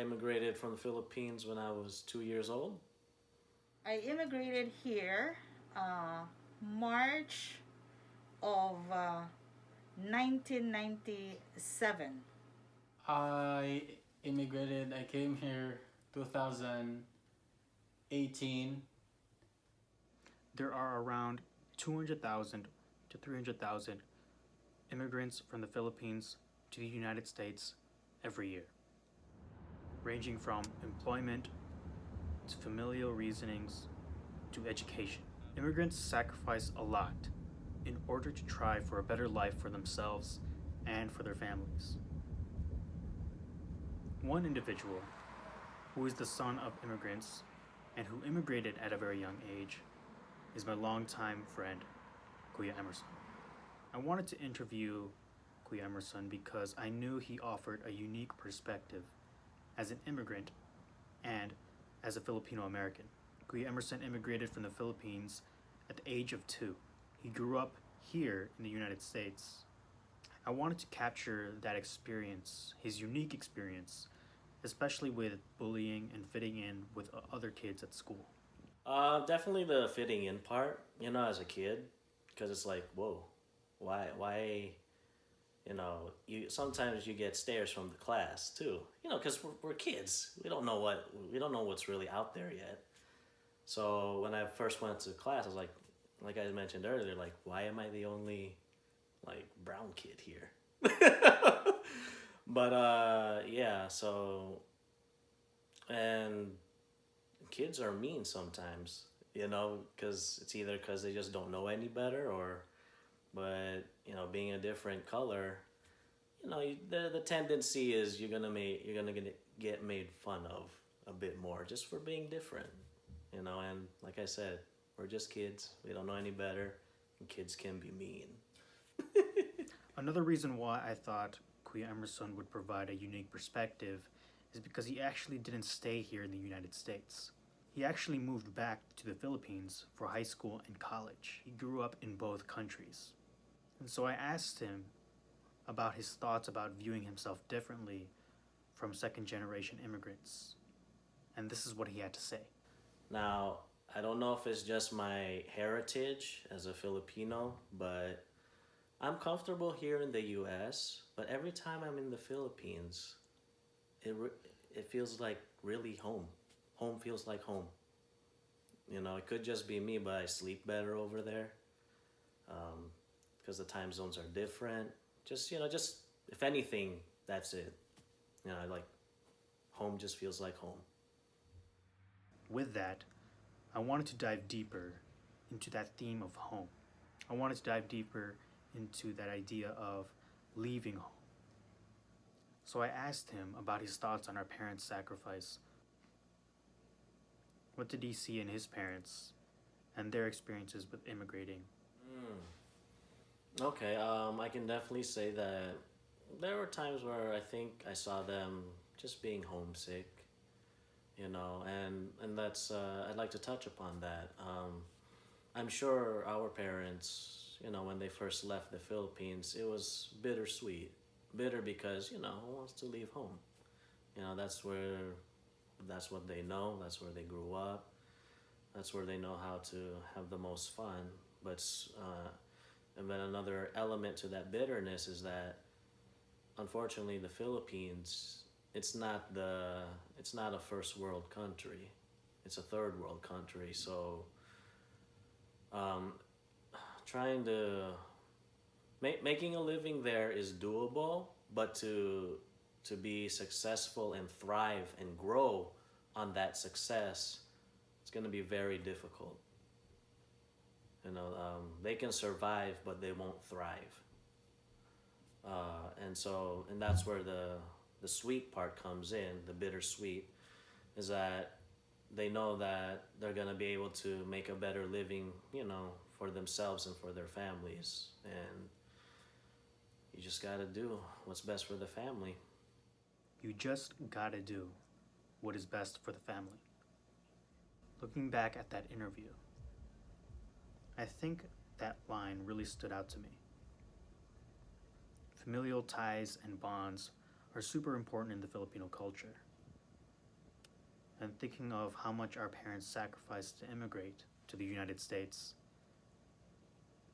immigrated from the Philippines when I was 2 years old. I immigrated here March of 1997. I I came here 2018. There are around 200,000 to 300,000 immigrants from the Philippines to the United States every year, ranging from employment to familial reasonings to education. Immigrants sacrifice a lot in order to try for a better life for themselves and for their families. One individual who is the son of immigrants and who immigrated at a very young age is my longtime friend, Kuya Emerson. I wanted to interview Kuya Emerson because I knew he offered a unique perspective as an immigrant and as a Filipino American. Kuya Emerson immigrated from the Philippines at the age of 2. He grew up here in the United States. I wanted to capture that experience, his unique experience, especially with bullying and fitting in with other kids at school. Definitely the fitting in part, as a kid, because it's like, whoa, why, you sometimes you get stares from the class too, because we're kids. We don't know what's really out there yet. So when I first went to class, I was like I mentioned earlier, like, why am I the only, like, brown kid here? But yeah, so and kids are mean sometimes, because it's either because they just don't know any better, or but being a different color, the tendency is you're gonna get made fun of a bit more just for being different, and like I said, we're just kids. We don't know any better, and kids can be mean. Another reason why I thought Kuya Emerson would provide a unique perspective is because he actually didn't stay here in the United States. He actually moved back to the Philippines for high school and college. He grew up in both countries. And so I asked him about his thoughts about viewing himself differently from second generation immigrants. And this is what he had to say. Now, I don't know if it's just my heritage as a Filipino, but I'm comfortable here in the US, but every time I'm in the Philippines, it feels like really home. Home feels like home. It could just be me, but I sleep better over there, because the time zones are different. Just if anything, that's it. Like, home just feels like home. With that, I wanted to dive deeper into that theme of home. I wanted to dive deeper into that idea of leaving home. So I asked him about his thoughts on our parents' sacrifice. What did he see in his parents and their experiences with immigrating? Okay, I can definitely say that there were times where I think I saw them just being homesick, and that's I'd like to touch upon that. I'm sure our parents, when they first left the Philippines, it was bittersweet. Bitter because, who wants to leave home? That's what they know, that's where they grew up, that's where they know how to have the most fun. But, and then another element to that bitterness is that, unfortunately, the Philippines, it's not a first world country, it's a third world country. So um, trying to making a living there is doable, but to be successful and thrive and grow on that success, it's going to be very difficult. They can survive, but they won't thrive. And that's where the sweet part comes in. The bittersweet is that they know that they're gonna be able to make a better living, for themselves and for their families, and you just gotta do what's best for the family. You just gotta do what is best for the family. Looking back at that interview, I think that line really stood out to me. Familial ties and bonds are super important in the Filipino culture. and thinking of how much our parents sacrificed to immigrate to the United States,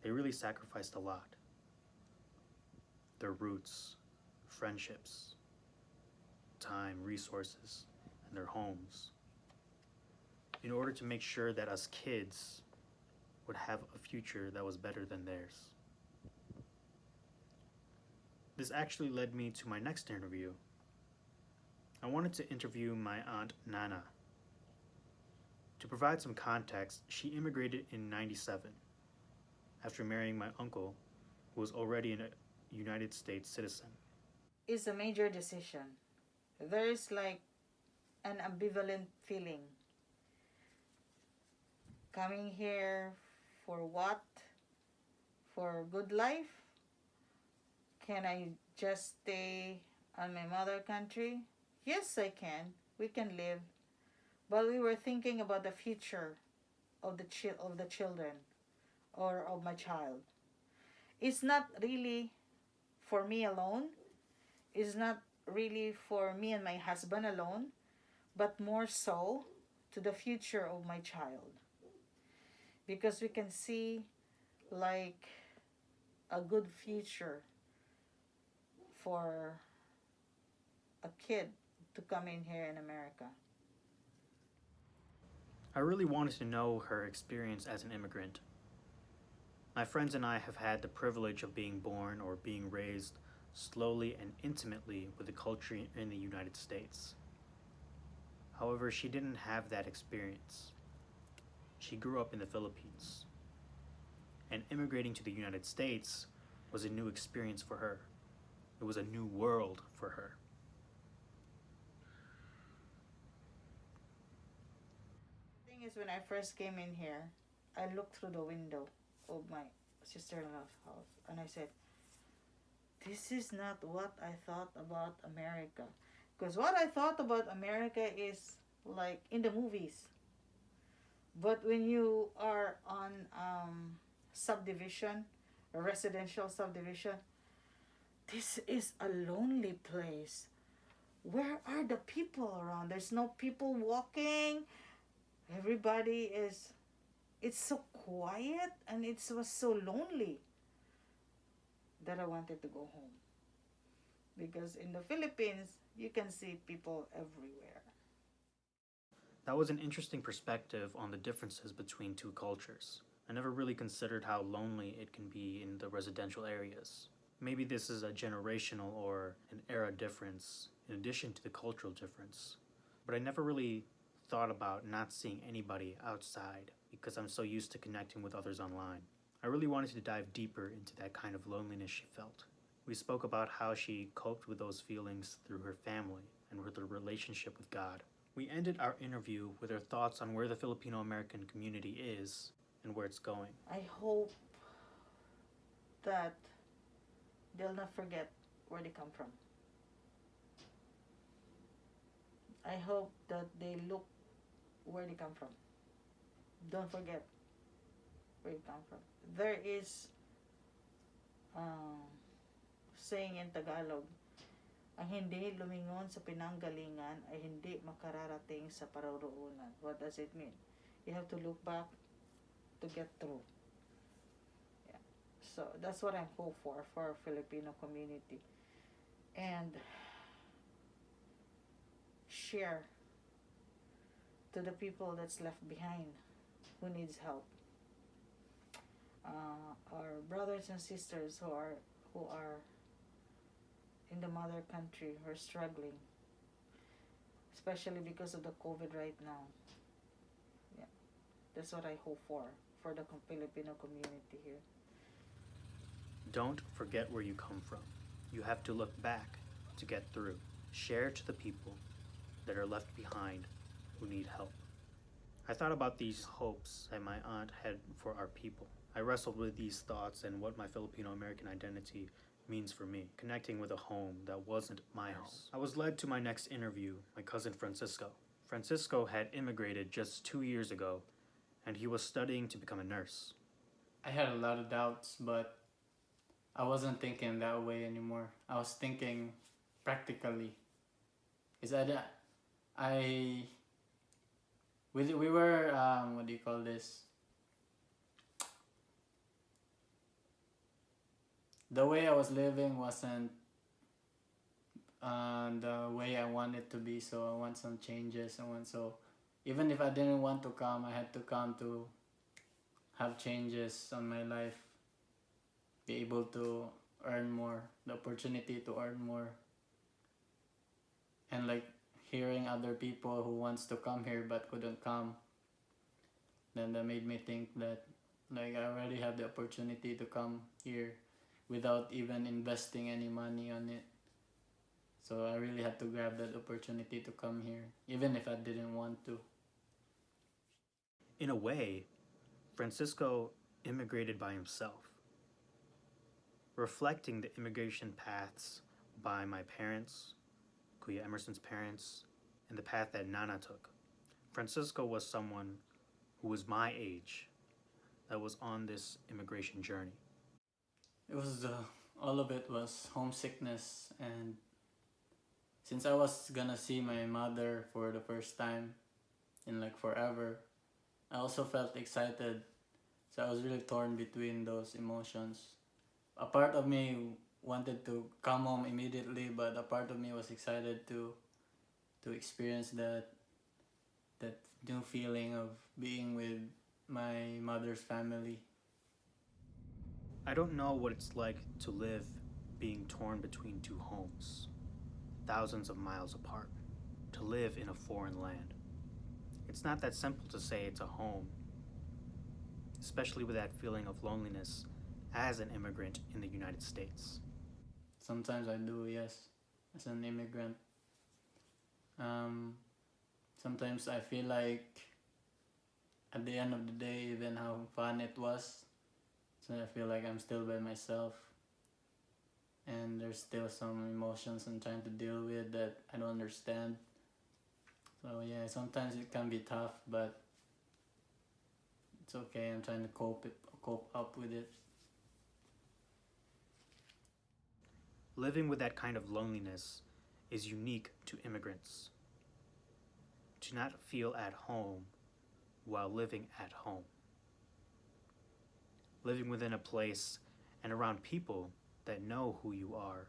they really sacrificed a lot. Their roots, friendships, time, resources, and their homes, in order to make sure that us kids would have a future that was better than theirs. This actually led me to my next interview. I wanted to interview my aunt Nana. To provide some context, she immigrated in '97 after marrying my uncle, who was already a United States citizen. It's a major decision. There's like an ambivalent feeling. Coming here for what? For good life? Can I just stay on my mother country? Yes, I can. We can live. But we were thinking about the future of the children or of my child. It's not really for me alone. It's not really for me and my husband alone, but more so to the future of my child. Because we can see like a good future for a kid to come in here in America. I really wanted to know her experience as an immigrant. My friends and I have had the privilege of being born or being raised slowly and intimately with the culture in the United States. However, she didn't have that experience. She grew up in the Philippines, and immigrating to the United States was a new experience for her. It was a new world for her. The thing is, when I first came in here, I looked through the window of my sister-in-law's house and I said, this is not what I thought about America. Because what I thought about America is like in the movies. But when you are on subdivision, a residential subdivision, this is a lonely place. Where are the people around? There's no people walking. Everybody is, it's so quiet and it was so lonely that I wanted to go home. Because in the Philippines, you can see people everywhere. That was an interesting perspective on the differences between two cultures. I never really considered how lonely it can be in the residential areas. Maybe this is a generational or an era difference in addition to the cultural difference. But I never really thought about not seeing anybody outside because I'm so used to connecting with others online. I really wanted to dive deeper into that kind of loneliness she felt. We spoke about how she coped with those feelings through her family and with her relationship with God. We ended our interview with her thoughts on where the Filipino American community is and where it's going. I hope that they'll not forget where they come from. I hope that they look where they come from. Don't forget where you come from. There is saying in Tagalog, ang hindi lumingon sa pinanggalingan ay hindi makararating sa paroroonan. What does it mean? You have to look back to get through. Yeah. So that's what I hope for our Filipino community. And share to the people that's left behind who needs help. Our brothers and sisters who are in the mother country who are struggling, especially because of the COVID right now. Yeah, that's what I hope for the Filipino community here. Don't forget where you come from. You have to look back to get through. Share to the people that are left behind who need help. I thought about these hopes that my aunt had for our people. I wrestled with these thoughts and what my Filipino American identity means for me, connecting with a home that wasn't my home. I was led to my next interview, my cousin Francisco. Francisco had immigrated just 2 years ago, and he was studying to become a nurse. I had a lot of doubts, but I wasn't thinking that way anymore. I was thinking practically. Is that I we were what do you call this? The way I was living wasn't the way I wanted to be, so I want some changes. So even if I didn't want to come, I had to come to have changes on my life, be able to earn more, the opportunity to earn more, and like hearing other people who wants to come here but couldn't come, then that made me think that like I already have the opportunity to come here without even investing any money on it. So I really had to grab that opportunity to come here, even if I didn't want to. In a way, Francisco immigrated by himself, reflecting the immigration paths by my parents, Kuya Emerson's parents, and the path that Nana took. Francisco was someone who was my age that was on this immigration journey. It was all of it was homesickness, and since I was gonna see my mother for the first time in like forever, I also felt excited. So I was really torn between those emotions. A part of me wanted to come home immediately, but a part of me was excited to experience that new feeling of being with my mother's family. I don't know what it's like to live being torn between two homes, thousands of miles apart, to live in a foreign land. It's not that simple to say it's a home, especially with that feeling of loneliness as an immigrant in the United States. Sometimes I do, yes, as an immigrant. Sometimes I feel like at the end of the day, even how fun it was, so I feel like I'm still by myself, and there's still some emotions I'm trying to deal with that I don't understand. So yeah, sometimes it can be tough, but it's okay. I'm trying to cope up with it. Living with that kind of loneliness is unique to immigrants. To not feel at home while living at home. Living within a place and around people that know who you are,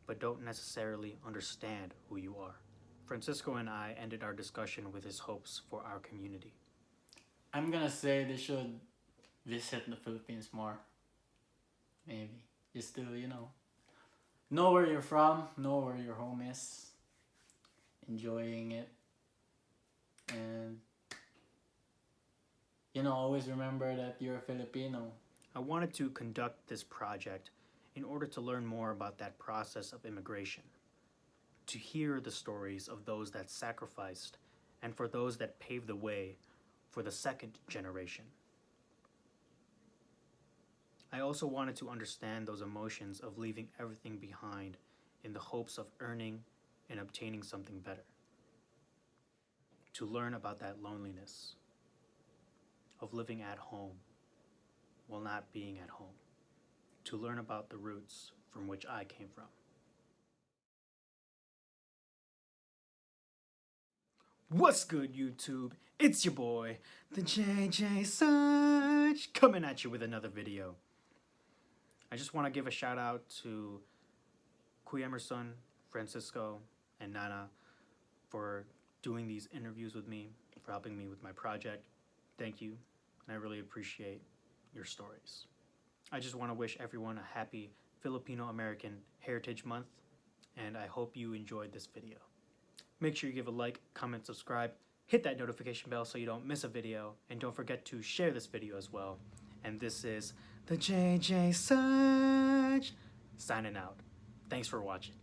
but don't necessarily understand who you are. Francisco and I ended our discussion with his hopes for our community. I'm gonna say they should visit the Philippines more. Maybe. Just to, know where you're from, know where your home is, enjoying it, and, always remember that you're a Filipino. I wanted to conduct this project in order to learn more about that process of immigration, to hear the stories of those that sacrificed and for those that paved the way for the second generation. I also wanted to understand those emotions of leaving everything behind in the hopes of earning and obtaining something better. To learn about that loneliness of living at home while not being at home. To learn about the roots from which I came from. What's good, YouTube? It's your boy, TheJJSerg, coming at you with another video. I just want to give a shout out to Kuya Emerson, Francisco, and Nana for doing these interviews with me, for helping me with my project. Thank you, and I really appreciate your stories. I just want to wish everyone a happy Filipino American Heritage Month, and I hope you enjoyed this video. Make sure you give a like, comment, subscribe, hit that notification bell so you don't miss a video, and don't forget to share this video as well. And this is TheJJSerg signing out. Thanks for watching.